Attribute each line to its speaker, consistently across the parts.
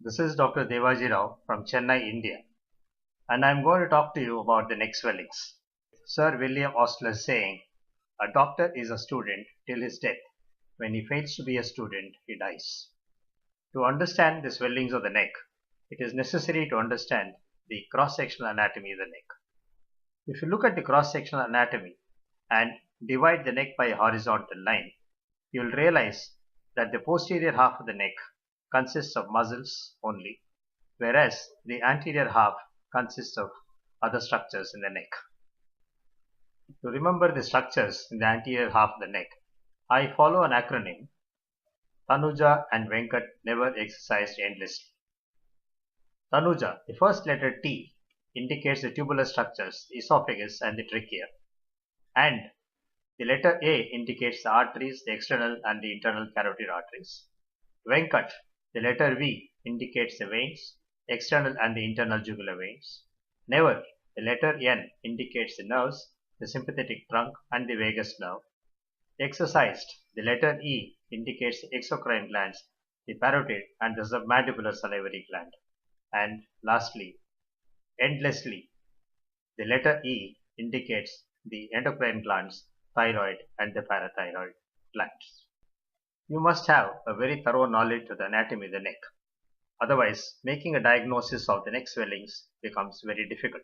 Speaker 1: This is Dr. Devaji Rao from Chennai, India, and I am going to talk to you about the neck swellings. Sir William Osler saying, "A doctor is a student till his death. When he fails to be a student, he dies." To understand the swellings of the neck, it is necessary to understand the cross-sectional anatomy of the neck. If you look at the cross-sectional anatomy and divide the neck by a horizontal line, you will realize that the posterior half of the neck consists of muscles only, whereas the anterior half consists of other structures in the neck. To remember the structures in the anterior half of the neck, I follow an acronym. Tanuja and Venkat never exercised endlessly. Tanuja, the first letter T, indicates the tubular structures, the esophagus and the trachea, and the letter A indicates the arteries, the external and the internal carotid arteries. Venkat, the letter V, indicates the veins, external and the internal jugular veins. Never, the letter N, indicates the nerves, the sympathetic trunk and the vagus nerve. Exercised, the letter E, indicates the exocrine glands, the parotid and the submandibular salivary gland. And lastly, endlessly, the letter E indicates the endocrine glands, thyroid and the parathyroid glands. You must have a very thorough knowledge of the anatomy of the neck. Otherwise, making a diagnosis of the neck swellings becomes very difficult.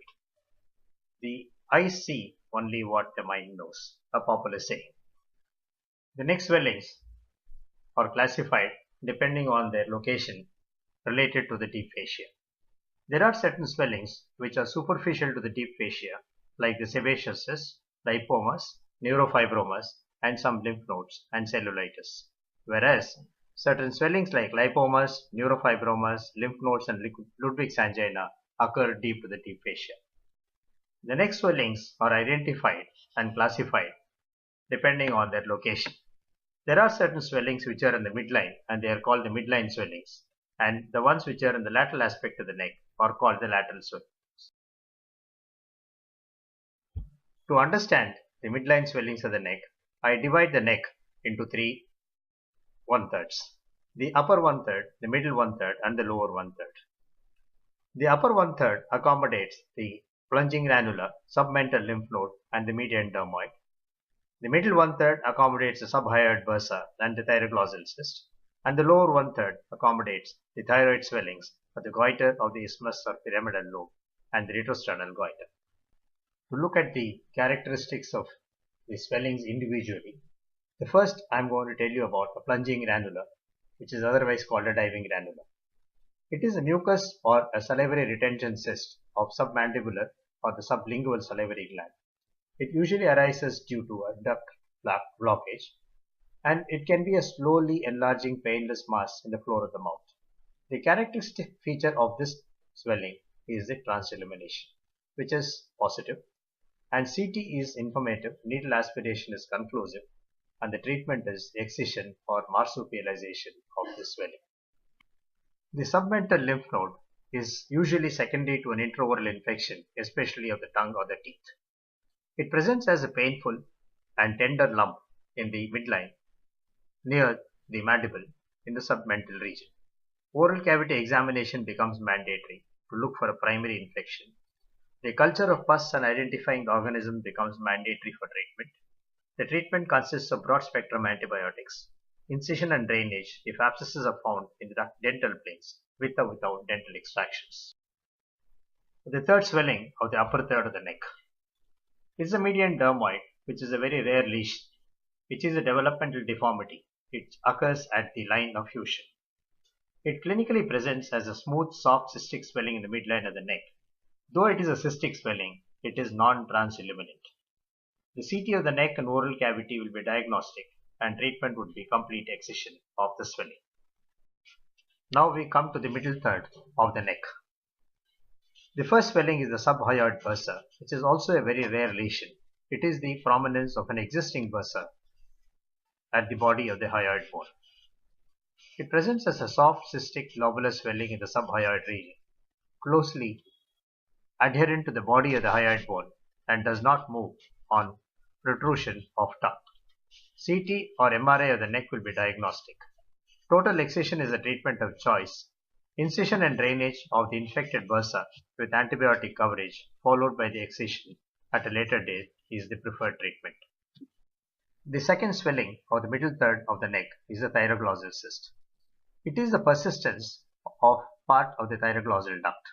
Speaker 1: The eyes see only what the mind knows, a popular saying. The neck swellings are classified depending on their location related to the deep fascia. There are certain swellings which are superficial to the deep fascia, like the sebaceous cyst, lipomas, neurofibromas, and some lymph nodes and cellulitis. Whereas certain swellings like lipomas, neurofibromas, lymph nodes, and Ludwig's angina occur deep to the deep fascia. The neck swellings are identified and classified depending on their location. There are certain swellings which are in the midline and they are called the midline swellings, and the ones which are in the lateral aspect of the neck are called the lateral swellings. To understand the midline swellings of the neck, I divide the neck into three one-thirds: the upper one-third, the middle one-third, and the lower one-third. The upper one-third accommodates the plunging ranula, submental lymph node, and the median dermoid. The middle one-third accommodates the subhyoid bursa and the thyroglossal cyst, and the lower one-third accommodates the thyroid swellings of the goiter of the isthmus or pyramidal lobe and the retrosternal goiter. To look at the characteristics of the swellings individually, the first I am going to tell you about a plunging ranula, which is otherwise called a diving ranula. It is a mucus or a salivary retention cyst of submandibular or the sublingual salivary gland. It usually arises due to a duct blockage, and it can be a slowly enlarging painless mass in the floor of the mouth. The characteristic feature of this swelling is the transillumination, which is positive, and CT is informative, needle aspiration is conclusive, and the treatment is excision or marsupialization of the swelling. The submental lymph node is usually secondary to an intraoral infection, especially of the tongue or the teeth. It presents as a painful and tender lump in the midline near the mandible in the submental region. Oral cavity examination becomes mandatory to look for a primary infection. The culture of pus and identifying the organism becomes mandatory for treatment. The treatment consists of broad-spectrum antibiotics, incision and drainage if abscesses are found in the dental planes, with or without dental extractions. The third swelling of the upper third of the neck is the median dermoid, which is a very rare lesion, which is a developmental deformity. It occurs at the line of fusion. It clinically presents as a smooth, soft cystic swelling in the midline of the neck. Though it is a cystic swelling, it is non-transilluminant. The CT of the neck and oral cavity will be diagnostic, and treatment would be complete excision of the swelling. Now we come to the middle third of the neck. The first swelling is the subhyoid bursa, which is also a very rare lesion. It is the prominence of an existing bursa at the body of the hyoid bone. It presents as a soft cystic lobular swelling in the subhyoid region, closely adherent to the body of the hyoid bone, and does not move on protrusion of tongue. CT or MRI of the neck will be diagnostic. Total excision is a treatment of choice Incision and drainage of the infected bursa with antibiotic coverage followed by the excision at a later date is the preferred treatment. The second swelling of the middle third of the neck is the thyroglossal cyst. It is the persistence of part of the thyroglossal duct.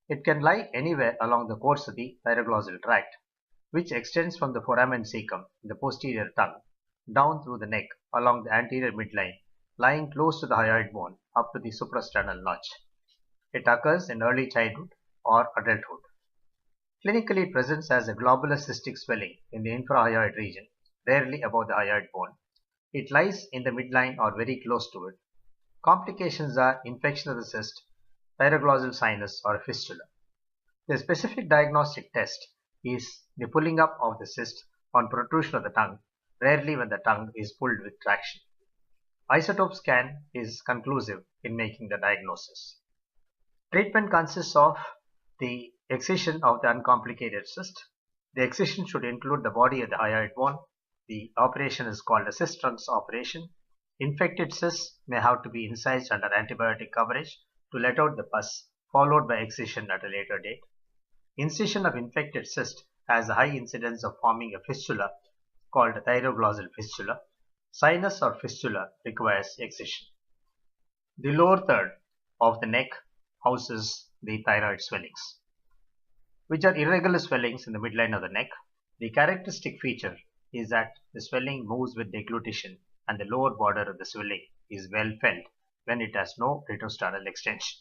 Speaker 1: It can lie anywhere along the course of the thyroglossal tract, which extends from the foramen cecum in the posterior tongue down through the neck along the anterior midline, lying close to the hyoid bone up to the suprasternal notch. It occurs in early childhood or adulthood. Clinically, it presents as a globular cystic swelling in the infrahyoid region, rarely above the hyoid bone. It lies in the midline or very close to it. Complications are infection of the cyst, thyroglossal sinus, or a fistula. The specific diagnostic test is the pulling up of the cyst on protrusion of the tongue, rarely when the tongue is pulled with traction. Isotope scan is conclusive in making the diagnosis. Treatment consists of the excision of the uncomplicated cyst. The excision should include the body of the hyoid bone. The operation is called a cyst trunks operation. Infected cysts may have to be incised under antibiotic coverage to let out the pus, followed by excision at a later date. Incision of infected cyst has a high incidence of forming a fistula called a thyroglossal fistula. Sinus or fistula requires excision. The lower third of the neck houses the thyroid swellings, which are irregular swellings in the midline of the neck. The characteristic feature is that the swelling moves with deglutition and the lower border of the swelling is well felt when it has no retrosternal extension.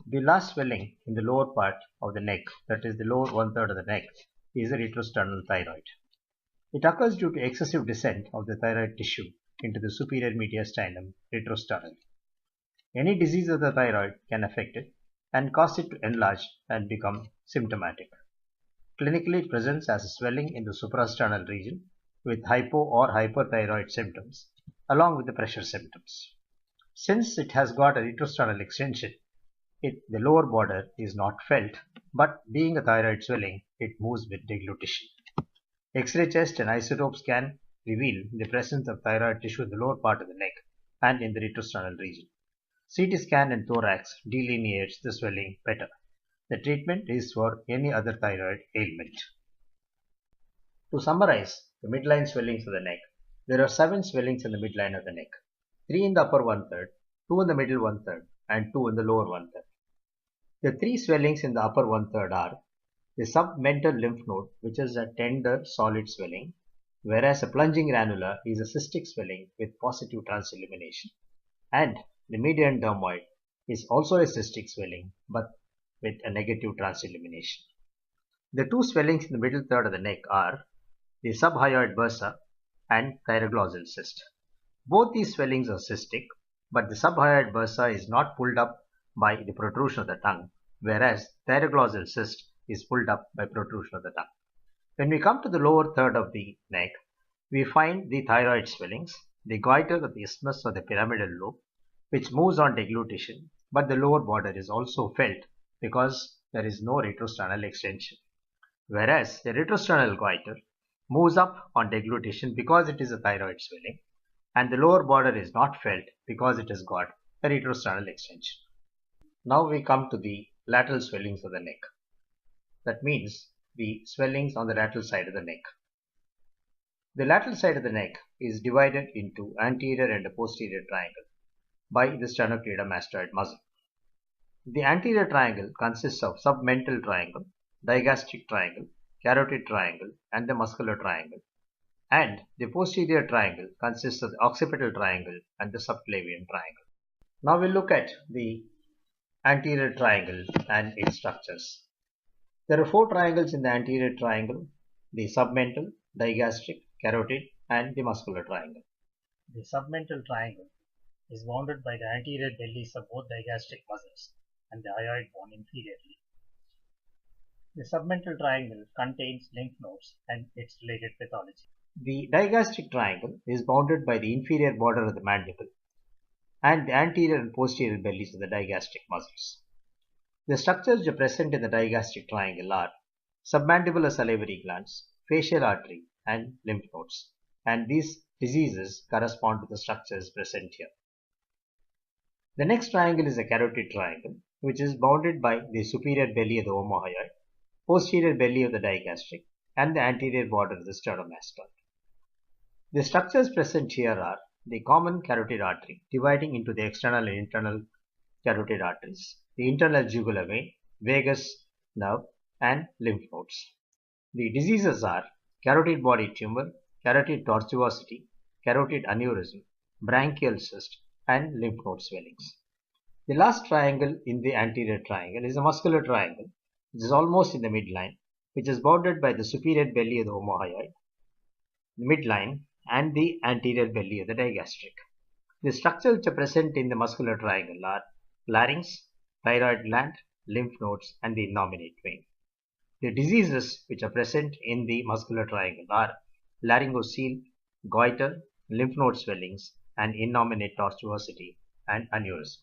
Speaker 1: The last swelling in the lower part of the neck, that is the lower one-third of the neck, is the retrosternal thyroid. It occurs due to excessive descent of the thyroid tissue into the superior mediastinum retrosternally. Any disease of the thyroid can affect it and cause it to enlarge and become symptomatic. Clinically, it presents as a swelling in the suprasternal region with hypo or hyperthyroid symptoms along with the pressure symptoms. Since it has got a retrosternal extension, the lower border is not felt, but being a thyroid swelling, it moves with deglutition. X-ray chest and isotope scan reveal the presence of thyroid tissue in the lower part of the neck and in the retrosternal region. CT scan and thorax delineates the swelling better. The treatment is for any other thyroid ailment. To summarize the midline swellings of the neck, there are 7 swellings in the midline of the neck, 3 in the upper one-third, 2 in the middle one-third, and 2 in the lower one-third. The 3 swellings in the upper one-third are the submental lymph node, which is a tender solid swelling, whereas a plunging ranula is a cystic swelling with positive transillumination, and the median dermoid is also a cystic swelling but with a negative transillumination. The 2 swellings in the middle third of the neck are the subhyoid bursa and thyroglossal cyst. Both these swellings are cystic, but the subhyoid bursa is not pulled up by the protrusion of the tongue, whereas thyroglossal cyst is pulled up by protrusion of the tongue. When we come to the lower third of the neck, we find the thyroid swellings, the goiter of the isthmus or the pyramidal lobe, which moves on deglutition, but the lower border is also felt because there is no retrosternal extension. Whereas the retrosternal goiter moves up on deglutition because it is a thyroid swelling, and the lower border is not felt because it has got a retrosternal extension. Now we come to the lateral swellings of the neck. That means the swellings on the lateral side of the neck. The lateral side of the neck is divided into anterior and a posterior triangle by the sternocleidomastoid muscle. The anterior triangle consists of submental triangle, digastric triangle, carotid triangle, and the muscular triangle, and the posterior triangle consists of the occipital triangle and the subclavian triangle. Now we'll look at the anterior triangle and its structures. There are 4 triangles in the anterior triangle: the submental, digastric, carotid, and the muscular triangle.
Speaker 2: The submental triangle is bounded by the anterior bellies of both digastric muscles and the hyoid bone inferiorly. The submental triangle contains lymph nodes and its related pathology.
Speaker 1: The digastric triangle is bounded by the inferior border of the mandible and the anterior and posterior bellies of the digastric muscles. The structures present in the digastric triangle are submandibular salivary glands, facial artery, and lymph nodes, and these diseases correspond to the structures present here. The next triangle is a carotid triangle, which is bounded by the superior belly of the omohyoid, posterior belly of the digastric, and the anterior border of the sternomastoid. The structures present here are the common carotid artery dividing into the external and internal carotid arteries, the internal jugular vein, vagus nerve, and lymph nodes. The diseases are carotid body tumor, carotid tortuosity, carotid aneurysm, branchial cyst, and lymph node swellings. The last triangle in the anterior triangle is a muscular triangle, which is almost in the midline, which is bounded by the superior belly of the omohyoid, the midline, and the anterior belly of the digastric. The structures which are present in the muscular triangle are larynx, thyroid gland, lymph nodes, and the innominate vein. The diseases which are present in the muscular triangle are laryngocele, goiter, lymph node swellings, and innominate tortuosity and aneurysm.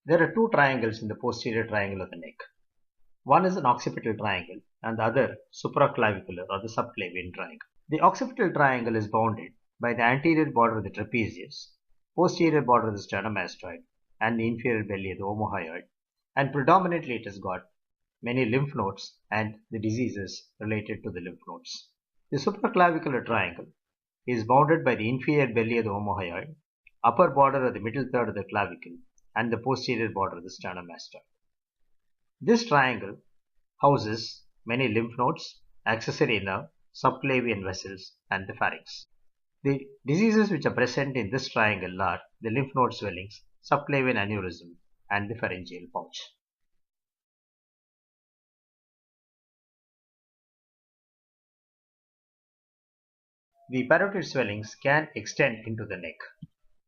Speaker 1: There are two triangles in the posterior triangle of the neck. One is an occipital triangle and the other supraclavicular or the subclavian triangle. The occipital triangle is bounded by the anterior border of the trapezius, posterior border of the sternomastoid, and the inferior belly of the omohyoid, and predominantly it has got many lymph nodes and the diseases related to the lymph nodes. The supraclavicular triangle is bounded by the inferior belly of the omohyoid, upper border of the middle third of the clavicle, and the posterior border of the sternomastoid. This triangle houses many lymph nodes, accessory nerve, subclavian vessels, and the pharynx. The diseases which are present in this triangle are the lymph node swellings, subclavian aneurysm, and the pharyngeal pouch. The parotid swellings can extend into the neck.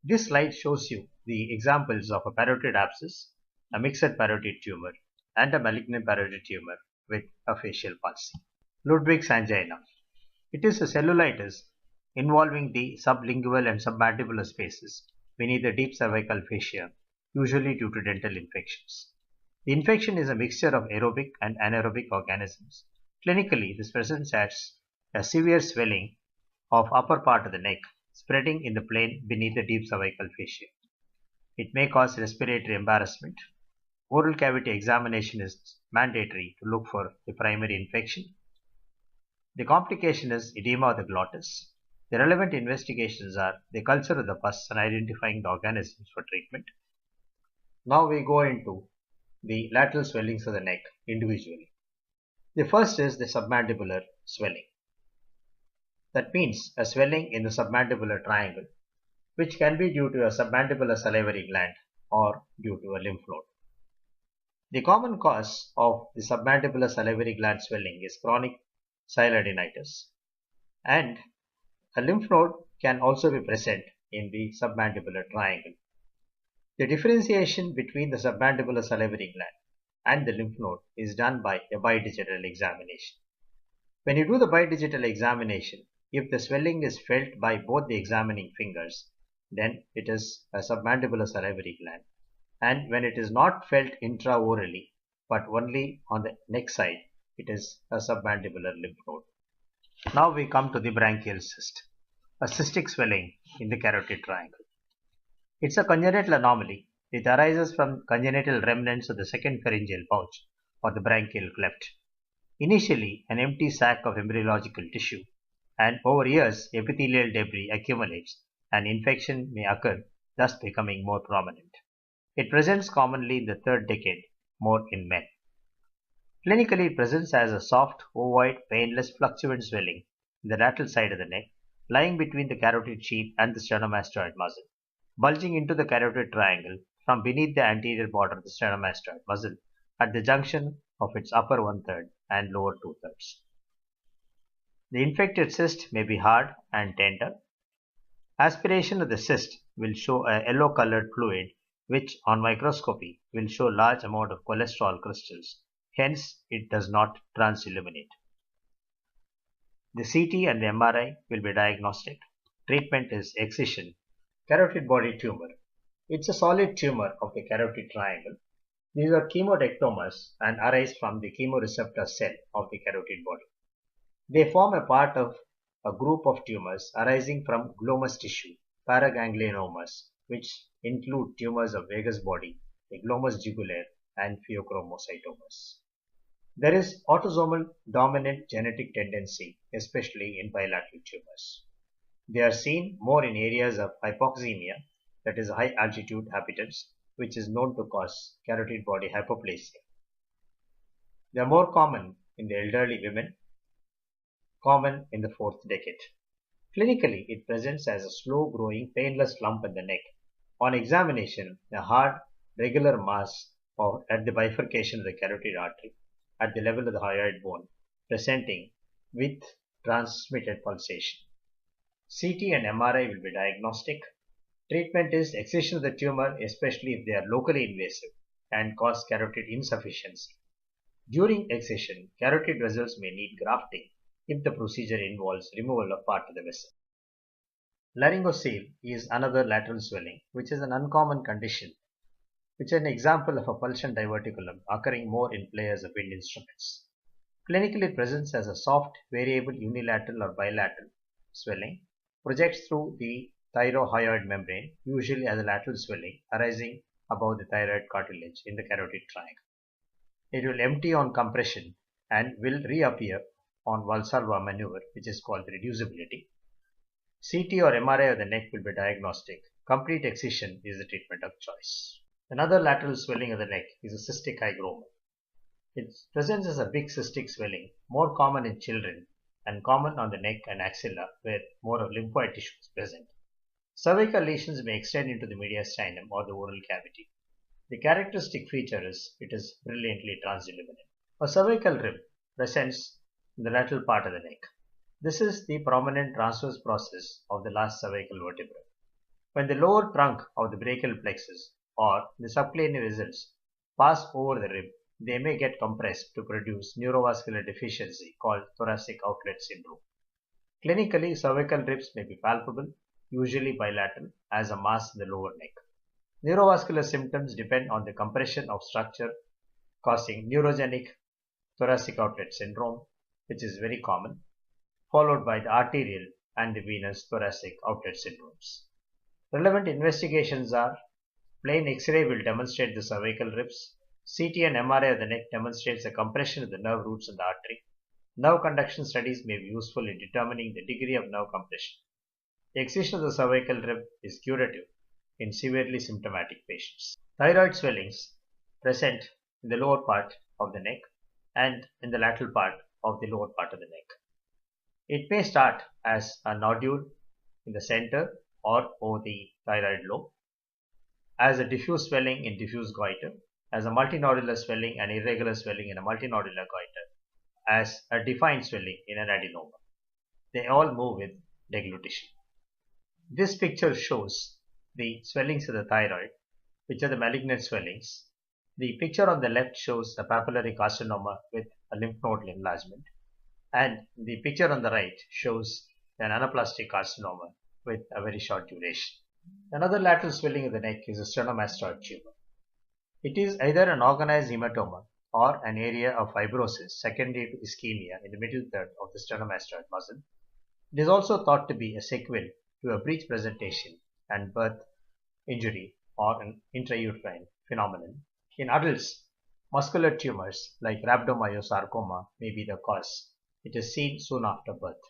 Speaker 1: This slide shows you the examples of a parotid abscess, a mixed parotid tumor, and a malignant parotid tumor with a facial palsy. Ludwig's angina. It is a cellulitis involving the sublingual and submandibular spaces beneath the deep cervical fascia, usually due to dental infections. The infection is a mixture of aerobic and anaerobic organisms. Clinically, this presents as a severe swelling of upper part of the neck, spreading in the plane beneath the deep cervical fascia. It may cause respiratory embarrassment. Oral cavity examination is mandatory to look for the primary infection. The complication is edema of the glottis. The relevant investigations are the culture of the pus and identifying the organisms for treatment. Now we go into the lateral swellings of the neck individually. The first is the submandibular swelling. That means a swelling in the submandibular triangle, which can be due to a submandibular salivary gland or due to a lymph node. The common cause of the submandibular salivary gland swelling is chronic sialadenitis, and a lymph node can also be present in the submandibular triangle. The differentiation between the submandibular salivary gland and the lymph node is done by a bidigital examination. When you do the bidigital examination, if the swelling is felt by both the examining fingers, then it is a submandibular salivary gland. And when it is not felt intraorally, but only on the neck side, it is a submandibular lymph node. Now we come to the branchial cyst, a cystic swelling in the carotid triangle. It's a congenital anomaly. It arises from congenital remnants of the second pharyngeal pouch or the branchial cleft. Initially, an empty sac of embryological tissue, and over years, epithelial debris accumulates and infection may occur, thus becoming more prominent. It presents commonly in the third decade, more in men. Clinically, it presents as a soft, ovoid, painless, fluctuant swelling in the lateral side of the neck, lying between the carotid sheath and the sternomastoid muscle, bulging into the carotid triangle from beneath the anterior border of the sternomastoid muscle at the junction of its upper one-third and lower two-thirds. The infected cyst may be hard and tender. Aspiration of the cyst will show a yellow-colored fluid which on microscopy will show large amount of cholesterol crystals. Hence, it does not transilluminate. The CT and the MRI will be diagnostic. Treatment is excision. Carotid body tumor. It's a solid tumor of the carotid triangle. These are chemodectomas and arise from the chemoreceptor cell of the carotid body. They form a part of a group of tumors arising from glomus tissue paraganglionomas, which include tumors of vagus body, the glomus jugulare, and pheochromocytomas. There is autosomal dominant genetic tendency, especially in bilateral tumors. They are seen more in areas of hypoxemia, that is high altitude habitats, which is known to cause carotid body hypoplasia. They are more common in the elderly women, common in the fourth decade. Clinically, it presents as a slow-growing, painless lump in the neck. On examination, a hard, regular mass at the bifurcation of the carotid artery at the level of the hyoid bone, presenting with transmitted pulsation. CT and MRI will be diagnostic. Treatment is excision of the tumor, especially if they are locally invasive and cause carotid insufficiency. During excision, carotid vessels may need grafting if the procedure involves removal of part of the vessel. Laryngocele is another lateral swelling, which is an uncommon condition, which is an example of a pulsion diverticulum occurring more in players of wind instruments. Clinically, it presents as a soft, variable unilateral or bilateral swelling, projects through the thyrohyoid membrane, usually as a lateral swelling arising above the thyroid cartilage in the carotid triangle. It will empty on compression and will reappear on Valsalva maneuver, which is called reducibility. CT or MRI of the neck will be diagnostic. Complete excision is the treatment of choice. Another lateral swelling of the neck is a cystic hygroma. It presents as a big cystic swelling, more common in children and common on the neck and axilla where more of lymphoid tissue is present. Cervical lesions may extend into the mediastinum or the oral cavity. The characteristic feature is it is brilliantly transilluminant. A cervical rib presents in the lateral part of the neck. This is the prominent transverse process of the last cervical vertebra. When the lower trunk of the brachial plexus or the subclavian vessels pass over the rib, they may get compressed to produce neurovascular deficiency called thoracic outlet syndrome. Clinically, cervical ribs may be palpable, usually bilateral, as a mass in the lower neck. Neurovascular symptoms depend on the compression of structure causing neurogenic thoracic outlet syndrome, which is very common, followed by the arterial and the venous thoracic outlet syndromes. Relevant investigations are plain X-ray will demonstrate the cervical ribs. CT and MRI of the neck demonstrates a compression of the nerve roots in the artery. Nerve conduction studies may be useful in determining the degree of nerve compression. The excision of the cervical rib is curative in severely symptomatic patients. Thyroid swellings present in the lower part of the neck and in the lateral part of the lower part of the neck. It may start as a nodule in the center or over the thyroid lobe, as a diffuse swelling in diffuse goiter, as a multinodular swelling and irregular swelling in a multinodular goiter, as a defined swelling in an adenoma. They all move with deglutition. This picture shows the swellings of the thyroid, which are the malignant swellings. The picture on the left shows a papillary carcinoma with a lymph node enlargement, and the picture on the right shows an anaplastic carcinoma with a very short duration. Another lateral swelling of the neck is a sternomastoid tumor. It is either an organized hematoma or an area of fibrosis secondary to ischemia in the middle third of the sternomastoid muscle. It is also thought to be a sequel to a breech presentation and birth injury or an intrauterine phenomenon. In adults, muscular tumors like rhabdomyosarcoma may be the cause. It is seen soon after birth.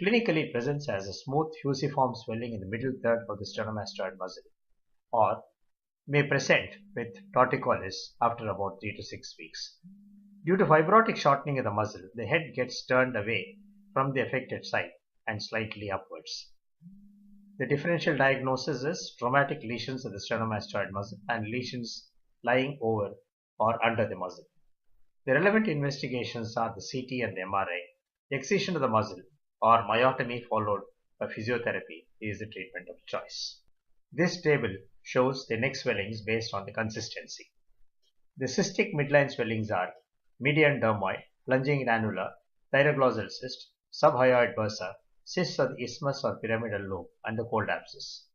Speaker 1: Clinically, it presents as a smooth fusiform swelling in the middle third of the sternomastoid muscle, or may present with torticollis after about 3 to 6 weeks. Due to fibrotic shortening of the muscle, the head gets turned away from the affected side and slightly upwards. The differential diagnosis is traumatic lesions of the sternomastoid muscle and lesions lying over or under the muscle. The relevant investigations are the CT and the MRI. The excision of the muscle or myotomy followed by physiotherapy is the treatment of choice. This table shows the neck swellings based on the consistency. The cystic midline swellings are median dermoid, plunging granular, thyroglossal cyst, subhyoid bursa, cysts of the isthmus or pyramidal lobe, and the cold abscess.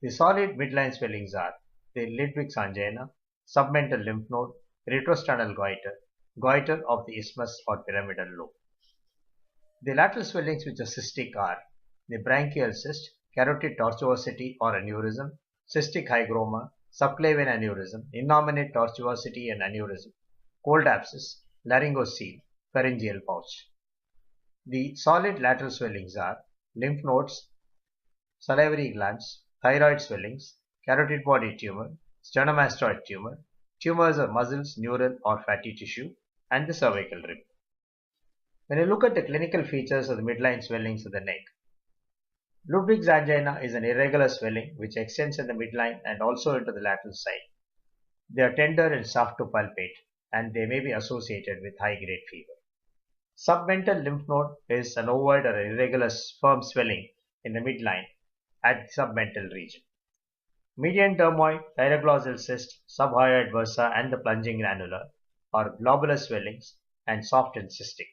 Speaker 1: The solid midline swellings are the Lidwig's angina, submental lymph node, retrosternal goiter, goiter of the isthmus or pyramidal lobe. The lateral swellings which are cystic are the branchial cyst, carotid tortuosity or aneurysm, cystic hygroma, subclavian aneurysm, innominate tortuosity and aneurysm, cold abscess, laryngocele, pharyngeal pouch. The solid lateral swellings are lymph nodes, salivary glands, thyroid swellings, carotid body tumor, sternomastoid tumor, tumors of muscles, neural or fatty tissue, and the cervical rib. When you look at the clinical features of the midline swellings of the neck, Ludwig's angina is an irregular swelling which extends in the midline and also into the lateral side. They are tender and soft to palpate, and they may be associated with high-grade fever. Submental lymph node is an ovoid or irregular firm swelling in the midline at the submental region. Median dermoid, thyroglossal cyst, subhyoid bursa, and the plunging granula are globular swellings and soft and cystic.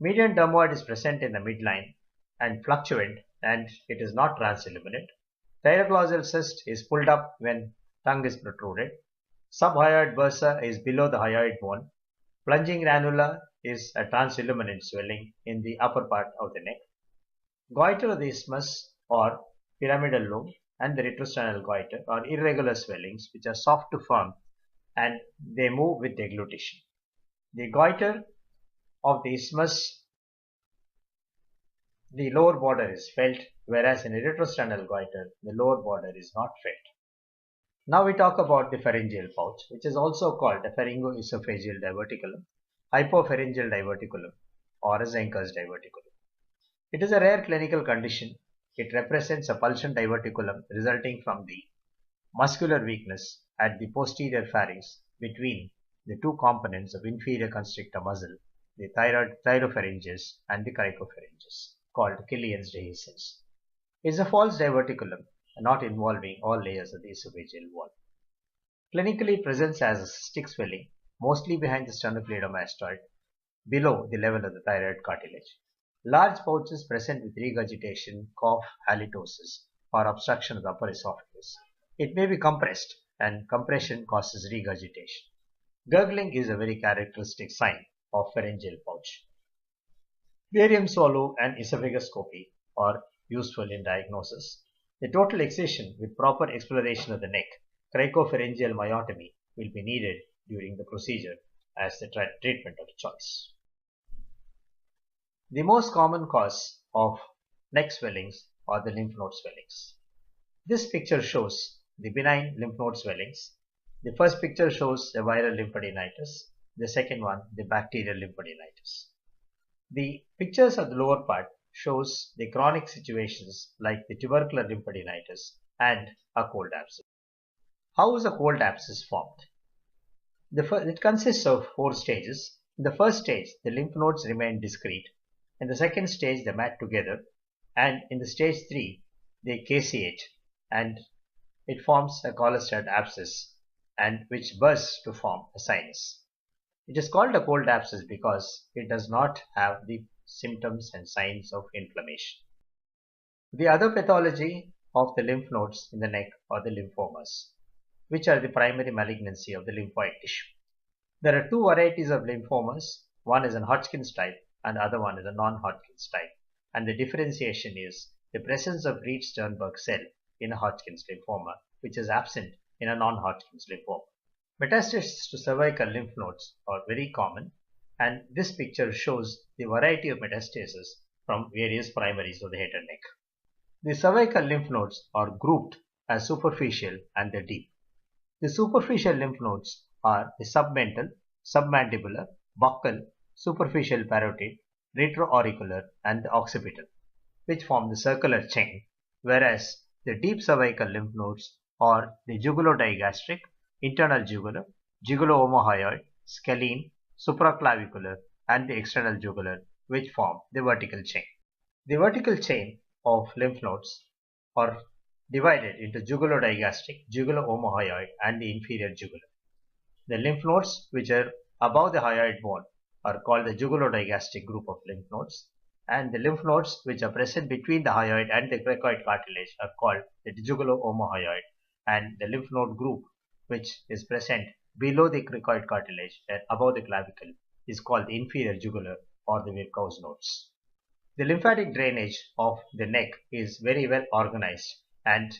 Speaker 1: Median dermoid is present in the midline and fluctuant, and it is not transilluminate. Thyroglossal cyst is pulled up when tongue is protruded. Subhyoid bursa is below the hyoid bone. Plunging granula is a transilluminant swelling in the upper part of the neck. Goiter of the isthmus or pyramidal lobe and the retrosternal goiter are irregular swellings which are soft to firm, and they move with deglutition. The goiter of the isthmus, the lower border is felt, whereas in a retrosternal goiter, the lower border is not felt. Now we talk about the pharyngeal pouch, which is also called a pharyngoesophageal diverticulum, hypopharyngeal diverticulum, or a Zenker's diverticulum. It is a rare clinical condition. It represents a pulsion diverticulum resulting from the muscular weakness at the posterior pharynx between the two components of inferior constrictor muscle, the thyropharyngeus and the cricopharyngeus, called Killian's dehiscence. It is a false diverticulum, not involving all layers of the esophageal wall. Clinically presents as a cystic swelling, mostly behind the sternocleidomastoid, below the level of the thyroid cartilage. Large pouches present with regurgitation, cough, halitosis, or obstruction of the upper esophagus. It may be compressed, and compression causes regurgitation. Gurgling is a very characteristic sign of pharyngeal pouch. Barium swallow and esophagoscopy are useful in diagnosis. The total excision with proper exploration of the neck, cricopharyngeal myotomy, will be needed during the procedure as the treatment of choice. The most common cause of neck swellings are the lymph node swellings. This picture shows the benign lymph node swellings. The first picture shows the viral lymphadenitis. The second one, the bacterial lymphadenitis. The pictures of the lower part shows the chronic situations like the tubercular lymphadenitis and a cold abscess. How is a cold abscess formed? It consists of 4 stages. In the first stage, the lymph nodes remain discrete. In the second stage, they mat together, and in the stage 3, they caseate, and it forms a cholesterol abscess, and which bursts to form a sinus. It is called a cold abscess because it does not have the symptoms and signs of inflammation. The other pathology of the lymph nodes in the neck are the lymphomas, which are the primary malignancy of the lymphoid tissue. There are 2 varieties of lymphomas. One is an Hodgkin's type and the other one is a non-Hodgkin's type. And the differentiation is the presence of Reed-Sternberg cell in a Hodgkin's lymphoma, which is absent in a non-Hodgkin's lymphoma. Metastases to cervical lymph nodes are very common, and this picture shows the variety of metastases from various primaries of the head and neck. The cervical lymph nodes are grouped as superficial and the deep. The superficial lymph nodes are the submental, submandibular, buccal, superficial parotid, retroauricular, and the occipital, which form the circular chain, whereas the deep cervical lymph nodes are the jugulodigastric, internal jugular, jugulo-omohyoid, scalene, supraclavicular, and the external jugular, which form the vertical chain. The vertical chain of lymph nodes are divided into jugulodigastric, jugulo-omohyoid, and the inferior jugular. The lymph nodes which are above the hyoid bone are called the jugulodigastric group of lymph nodes, and the lymph nodes which are present between the hyoid and the cricoid cartilage are called the jugulo-omohyoid, and the lymph node group which is present below the cricoid cartilage and above the clavicle is called the inferior jugular or the Virchow's nodes. The lymphatic drainage of the neck is very well organized, and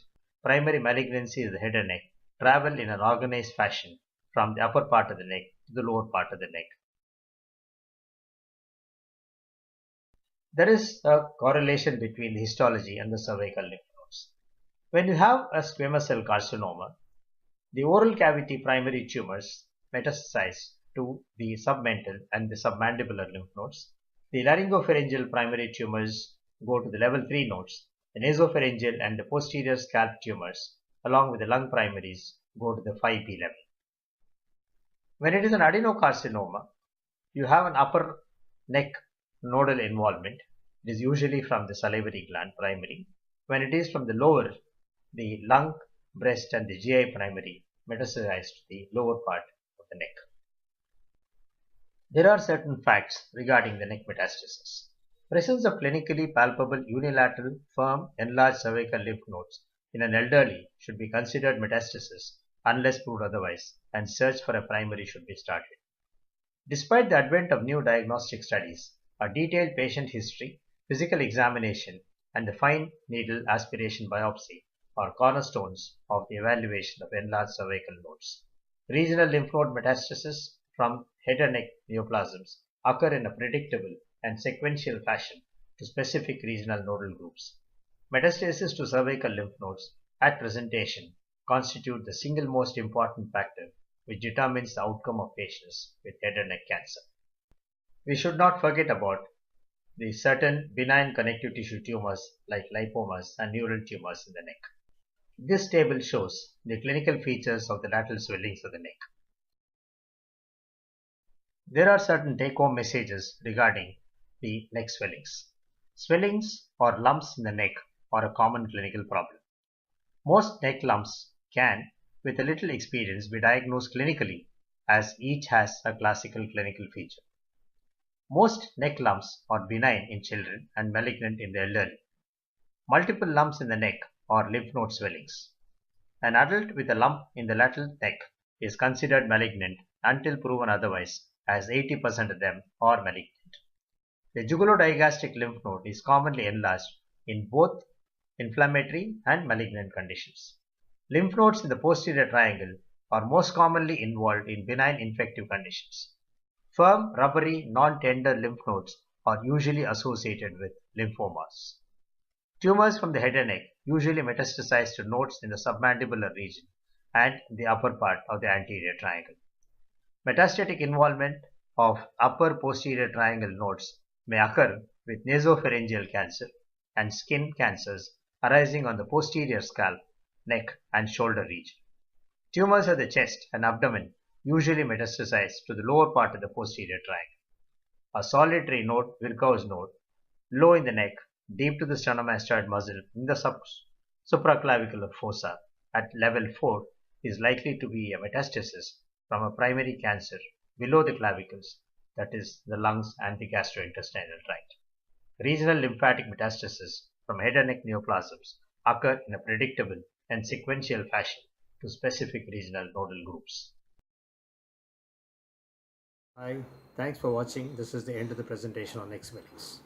Speaker 1: primary malignancy of the head and neck travel in an organized fashion from the upper part of the neck to the lower part of the neck. There is a correlation between the histology and the cervical lymph nodes. When you have a squamous cell carcinoma, the oral cavity primary tumors metastasize to the submental and the submandibular lymph nodes. The laryngopharyngeal primary tumors go to the level 3 nodes. The nasopharyngeal and the posterior scalp tumors, along with the lung primaries, go to the 5B level. When it is an adenocarcinoma, you have an upper neck nodal involvement. It is usually from the salivary gland primary. When it is from the lower, the lung, breast and the GI primary metastasize to the lower part of the neck. There are certain facts regarding the neck metastasis. Presence of clinically palpable unilateral, firm, enlarged cervical lymph nodes in an elderly should be considered metastasis unless proved otherwise, and search for a primary should be started. Despite the advent of new diagnostic studies, a detailed patient history, physical examination, and the fine needle aspiration biopsy are cornerstones of the evaluation of enlarged cervical nodes. Regional lymph node metastasis from head and neck neoplasms occur in a predictable and sequential fashion to specific regional nodal groups. Metastasis to cervical lymph nodes at presentation constitute the single most important factor which determines the outcome of patients with head and neck cancer. We should not forget about the certain benign connective tissue tumors like lipomas and neural tumors in the neck. This table shows the clinical features of the lateral swellings of the neck. There are certain take-home messages regarding the neck swellings. Swellings or lumps in the neck are a common clinical problem. Most neck lumps can, with a little experience, be diagnosed clinically, as each has a classical clinical feature. Most neck lumps are benign in children and malignant in the elderly. Multiple lumps in the neck are lymph node swellings. An adult with a lump in the lateral neck is considered malignant until proven otherwise, as 80% of them are malignant. The jugulodigastric lymph node is commonly enlarged in both inflammatory and malignant conditions. Lymph nodes in the posterior triangle are most commonly involved in benign infective conditions. Firm, rubbery, non-tender lymph nodes are usually associated with lymphomas. Tumors from the head and neck usually metastasize to nodes in the submandibular region and the upper part of the anterior triangle. Metastatic involvement of upper posterior triangle nodes may occur with nasopharyngeal cancer and skin cancers arising on the posterior scalp, neck and shoulder region. Tumors of the chest and abdomen usually metastasize to the lower part of the posterior triangle. A solitary node, Virchow's node, low in the neck, deep to the sternomastoid muscle in the supraclavicular fossa at level 4 is likely to be a metastasis from a primary cancer below the clavicles, that is, the lungs and the gastrointestinal tract. Regional lymphatic metastasis from head and neck neoplasms occur in a predictable and sequential fashion to specific regional nodal groups. Hi, thanks for watching. This is the end of the presentation on neck swellings.